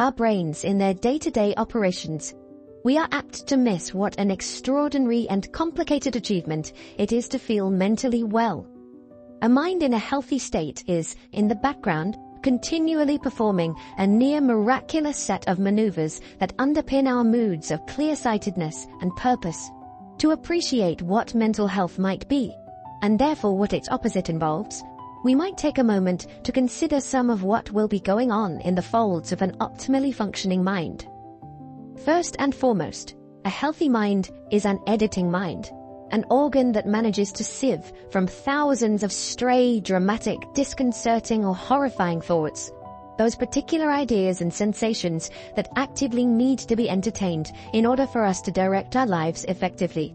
our brains in their day-to-day operations, we are apt to miss what an extraordinary and complicated achievement it is to feel mentally well. A mind in a healthy state is, in the background, continually performing a near miraculous set of maneuvers that underpin our moods of clear-sightedness and purpose. To appreciate what mental health might be, and therefore what its opposite involves, we might take a moment to consider some of what will be going on in the folds of an optimally functioning mind. First and foremost, a healthy mind is an editing mind, an organ that manages to sieve from thousands of stray, dramatic, disconcerting or horrifying thoughts, those particular ideas and sensations that actively need to be entertained in order for us to direct our lives effectively.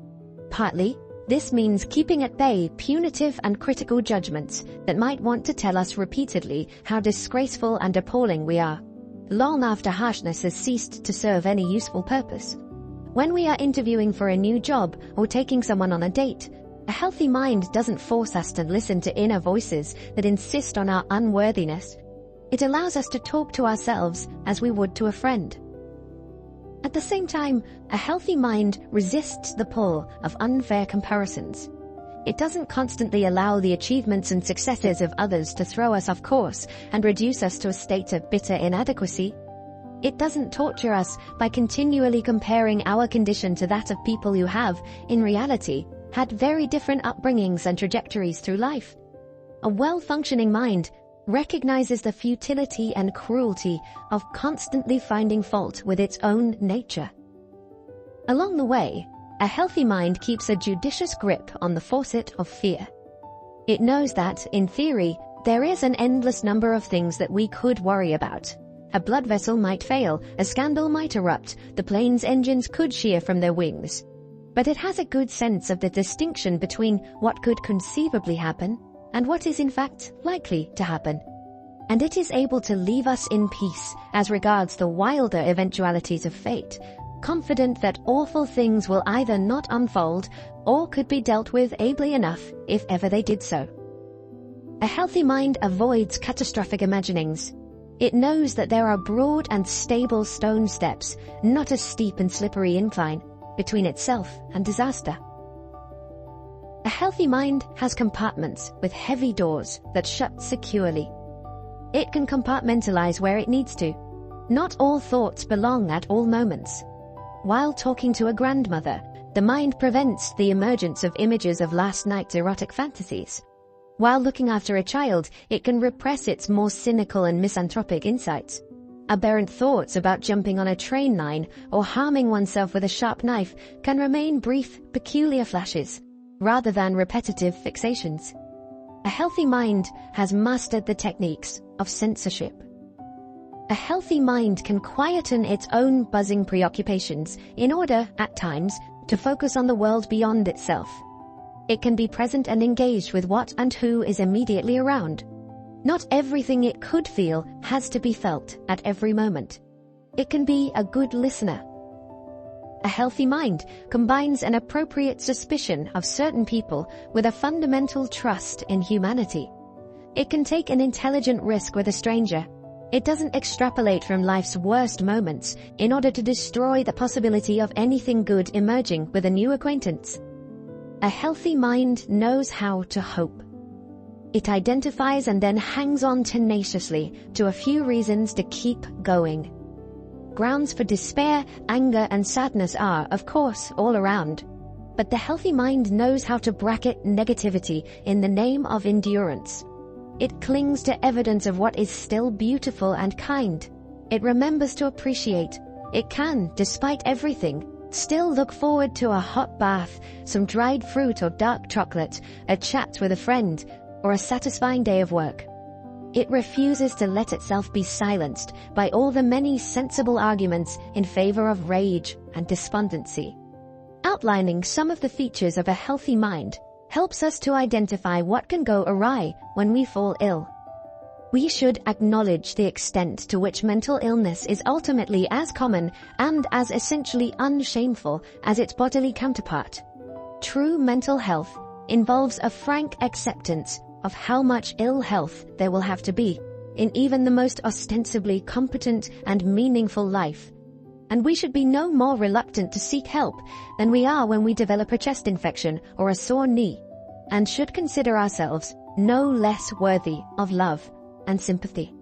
Partly, this means keeping at bay punitive and critical judgments that might want to tell us repeatedly how disgraceful and appalling we are, long after harshness has ceased to serve any useful purpose. When we are interviewing for a new job or taking someone on a date, a healthy mind doesn't force us to listen to inner voices that insist on our unworthiness. It allows us to talk to ourselves as we would to a friend. At the same time, a healthy mind resists the pull of unfair comparisons. It doesn't constantly allow the achievements and successes of others to throw us off course and reduce us to a state of bitter inadequacy. It doesn't torture us by continually comparing our condition to that of people who have, in reality, had very different upbringings and trajectories through life. A well-functioning mind recognizes the futility and cruelty of constantly finding fault with its own nature. Along the way, a healthy mind keeps a judicious grip on the faucet of fear. It knows that, in theory, there is an endless number of things that we could worry about. A blood vessel might fail, a scandal might erupt, the plane's engines could shear from their wings. But it has a good sense of the distinction between what could conceivably happen and what is in fact likely to happen. And it is able to leave us in peace as regards the wilder eventualities of fate, confident that awful things will either not unfold or could be dealt with ably enough if ever they did so. A healthy mind avoids catastrophic imaginings. It knows that there are broad and stable stone steps, not a steep and slippery incline, between itself and disaster. A healthy mind has compartments with heavy doors that shut securely. It can compartmentalize where it needs to. Not all thoughts belong at all moments. While talking to a grandmother, the mind prevents the emergence of images of last night's erotic fantasies. While looking after a child, it can repress its more cynical and misanthropic insights. Aberrant thoughts about jumping on a train line or harming oneself with a sharp knife can remain brief, peculiar flashes, rather than repetitive fixations. A healthy mind has mastered the techniques of censorship. A healthy mind can quieten its own buzzing preoccupations in order, at times, to focus on the world beyond itself. It can be present and engaged with what and who is immediately around. Not everything it could feel has to be felt at every moment. It can be a good listener. A healthy mind combines an appropriate suspicion of certain people with a fundamental trust in humanity. It can take an intelligent risk with a stranger. It doesn't extrapolate from life's worst moments in order to destroy the possibility of anything good emerging with a new acquaintance. A healthy mind knows how to hope. It identifies and then hangs on tenaciously to a few reasons to keep going. Grounds for despair, anger, and sadness are, of course, all around. But the healthy mind knows how to bracket negativity in the name of endurance. It clings to evidence of what is still beautiful and kind. It remembers to appreciate. It can, despite everything, still look forward to a hot bath, some dried fruit or dark chocolate, a chat with a friend, or a satisfying day of work. It refuses to let itself be silenced by all the many sensible arguments in favor of rage and despondency. Outlining some of the features of a healthy mind helps us to identify what can go awry when we fall ill. We should acknowledge the extent to which mental illness is ultimately as common and as essentially unshameful as its bodily counterpart. True mental health involves a frank acceptance of how much ill health there will have to be, in even the most ostensibly competent and meaningful life. And we should be no more reluctant to seek help than we are when we develop a chest infection or a sore knee, and should consider ourselves no less worthy of love and sympathy.